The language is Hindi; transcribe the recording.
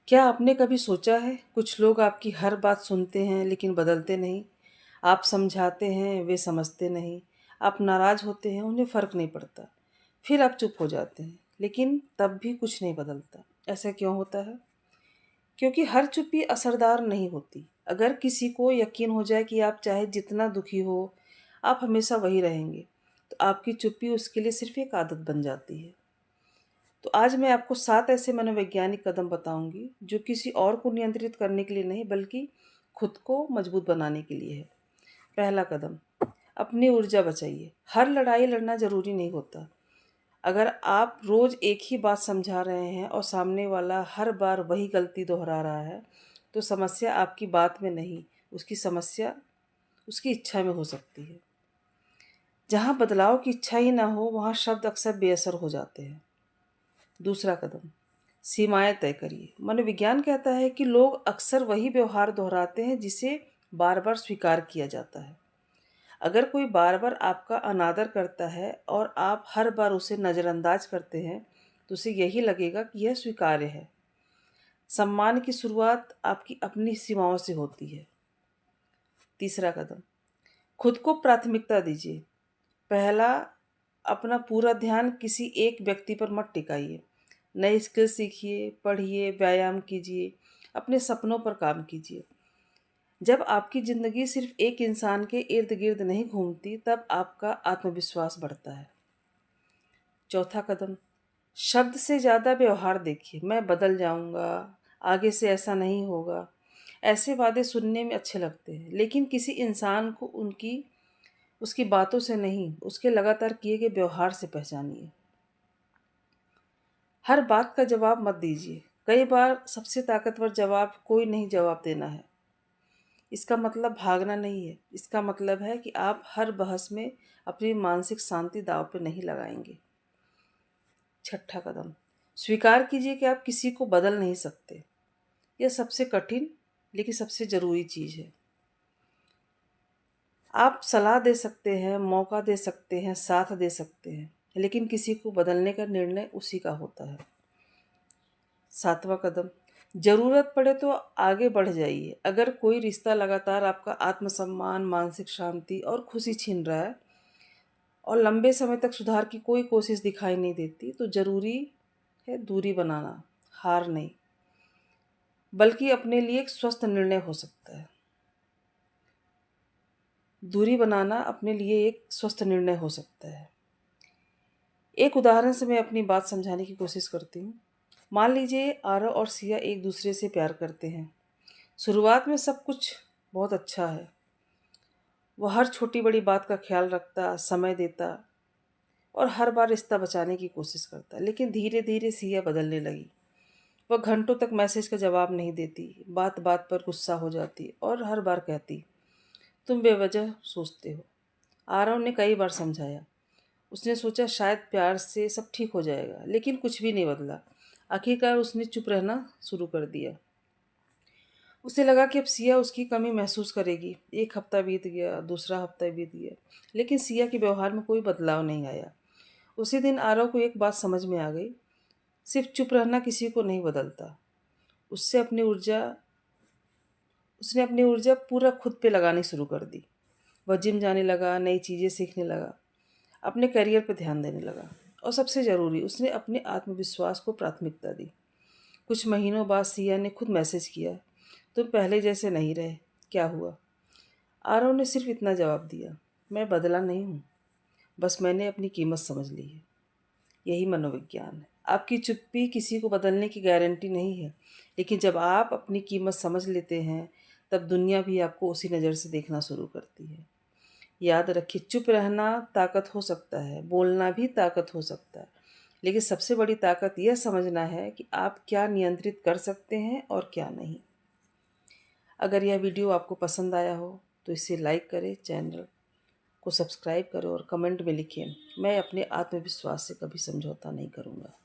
क्या आपने कभी सोचा है, कुछ लोग आपकी हर बात सुनते हैं लेकिन बदलते नहीं। आप समझाते हैं, वे समझते नहीं। आप नाराज़ होते हैं, उन्हें फ़र्क नहीं पड़ता। फिर आप चुप हो जाते हैं, लेकिन तब भी कुछ नहीं बदलता। ऐसा क्यों होता है? क्योंकि हर चुप्पी असरदार नहीं होती। अगर किसी को यकीन हो जाए कि आप चाहे जितना दुखी हो, आप हमेशा वही रहेंगे, तो आपकी चुप्पी उसके लिए सिर्फ़ एक आदत बन जाती है। तो आज मैं आपको 7 ऐसे मनोवैज्ञानिक कदम बताऊंगी जो किसी और को नियंत्रित करने के लिए नहीं, बल्कि खुद को मजबूत बनाने के लिए है। पहला कदम, अपनी ऊर्जा बचाइए। हर लड़ाई लड़ना ज़रूरी नहीं होता। अगर आप रोज़ एक ही बात समझा रहे हैं और सामने वाला हर बार वही गलती दोहरा रहा है, तो समस्या आपकी बात में नहीं, उसकी समस्या उसकी इच्छा में हो सकती है। जहाँ बदलाव की इच्छा ही ना हो, वहाँ शब्द अक्सर बेअसर हो जाते हैं। दूसरा कदम, सीमाएं तय करिए। मनोविज्ञान कहता है कि लोग अक्सर वही व्यवहार दोहराते हैं जिसे बार बार स्वीकार किया जाता है। अगर कोई बार बार आपका अनादर करता है और आप हर बार उसे नज़रअंदाज करते हैं, तो उसे यही लगेगा कि यह स्वीकार्य है। सम्मान की शुरुआत आपकी अपनी सीमाओं से होती है। तीसरा कदम, खुद को प्राथमिकता दीजिए। पहला, अपना पूरा ध्यान किसी एक व्यक्ति पर मत टिकाइए। नई स्किल सीखिए, पढ़िए, व्यायाम कीजिए, अपने सपनों पर काम कीजिए। जब आपकी ज़िंदगी सिर्फ एक इंसान के इर्द गिर्द नहीं घूमती, तब आपका आत्मविश्वास बढ़ता है। चौथा कदम, शब्द से ज़्यादा व्यवहार देखिए। मैं बदल जाऊंगा, आगे से ऐसा नहीं होगा। ऐसे वादे सुनने में अच्छे लगते हैं, लेकिन किसी इंसान को उसकी बातों से नहीं, उसके लगातार किए गए व्यवहार से पहचानिए। हर बात का जवाब मत दीजिए। कई बार सबसे ताकतवर जवाब कोई नहीं जवाब देना है। इसका मतलब भागना नहीं है। इसका मतलब है कि आप हर बहस में अपनी मानसिक शांति दांव पे नहीं लगाएंगे। छठा कदम, स्वीकार कीजिए कि आप किसी को बदल नहीं सकते। यह सबसे कठिन लेकिन सबसे ज़रूरी चीज़ है। आप सलाह दे सकते हैं, मौका दे सकते हैं, साथ दे सकते हैं, लेकिन किसी को बदलने का निर्णय उसी का होता है। सातवां कदम, ज़रूरत पड़े तो आगे बढ़ जाइए। अगर कोई रिश्ता लगातार आपका आत्मसम्मान, मानसिक शांति और खुशी छीन रहा है और लंबे समय तक सुधार की कोई कोशिश दिखाई नहीं देती, तो ज़रूरी है दूरी बनाना, हार नहीं, बल्कि अपने लिए एक स्वस्थ निर्णय हो सकता है। दूरी बनाना अपने लिए एक स्वस्थ निर्णय हो सकता है। एक उदाहरण से मैं अपनी बात समझाने की कोशिश करती हूँ। मान लीजिए आरव और सिया एक दूसरे से प्यार करते हैं। शुरुआत में सब कुछ बहुत अच्छा है। वह हर छोटी बड़ी बात का ख्याल रखता, समय देता और हर बार रिश्ता बचाने की कोशिश करता। लेकिन धीरे धीरे सिया बदलने लगी। वह घंटों तक मैसेज का जवाब नहीं देती, बात बात पर गुस्सा हो जाती और हर बार कहती, तुम बेवजह सोचते हो। आरव ने कई बार समझाया। उसने सोचा शायद प्यार से सब ठीक हो जाएगा, लेकिन कुछ भी नहीं बदला। आखिरकार उसने चुप रहना शुरू कर दिया। उसे लगा कि अब सिया उसकी कमी महसूस करेगी। एक हफ्ता बीत गया, दूसरा हफ्ता बीत गया, लेकिन सिया के व्यवहार में कोई बदलाव नहीं आया। उसी दिन आरव को एक बात समझ में आ गई, सिर्फ चुप रहना किसी को नहीं बदलता। उससे अपनी ऊर्जा उसने अपनी ऊर्जा पूरा खुद पे लगानी शुरू कर दी। वह जिम जाने लगा, नई चीज़ें सीखने लगा, अपने करियर पर ध्यान देने लगा और सबसे ज़रूरी, उसने अपने आत्मविश्वास को प्राथमिकता दी। कुछ महीनों बाद सिया ने खुद मैसेज किया, तुम पहले जैसे नहीं रहे, क्या हुआ? आरव ने सिर्फ इतना जवाब दिया, मैं बदला नहीं हूँ, बस मैंने अपनी कीमत समझ ली है। यही मनोविज्ञान है। आपकी चुप्पी किसी को बदलने की गारंटी नहीं है, लेकिन जब आप अपनी कीमत समझ लेते हैं, तब दुनिया भी आपको उसी नज़र से देखना शुरू करती है। याद रखिए, चुप रहना ताकत हो सकता है, बोलना भी ताकत हो सकता है, लेकिन सबसे बड़ी ताकत यह समझना है कि आप क्या नियंत्रित कर सकते हैं और क्या नहीं। अगर यह वीडियो आपको पसंद आया हो तो इसे लाइक करें, चैनल को सब्सक्राइब करें और कमेंट में लिखें, मैं अपने आत्मविश्वास से कभी समझौता नहीं करूँगा।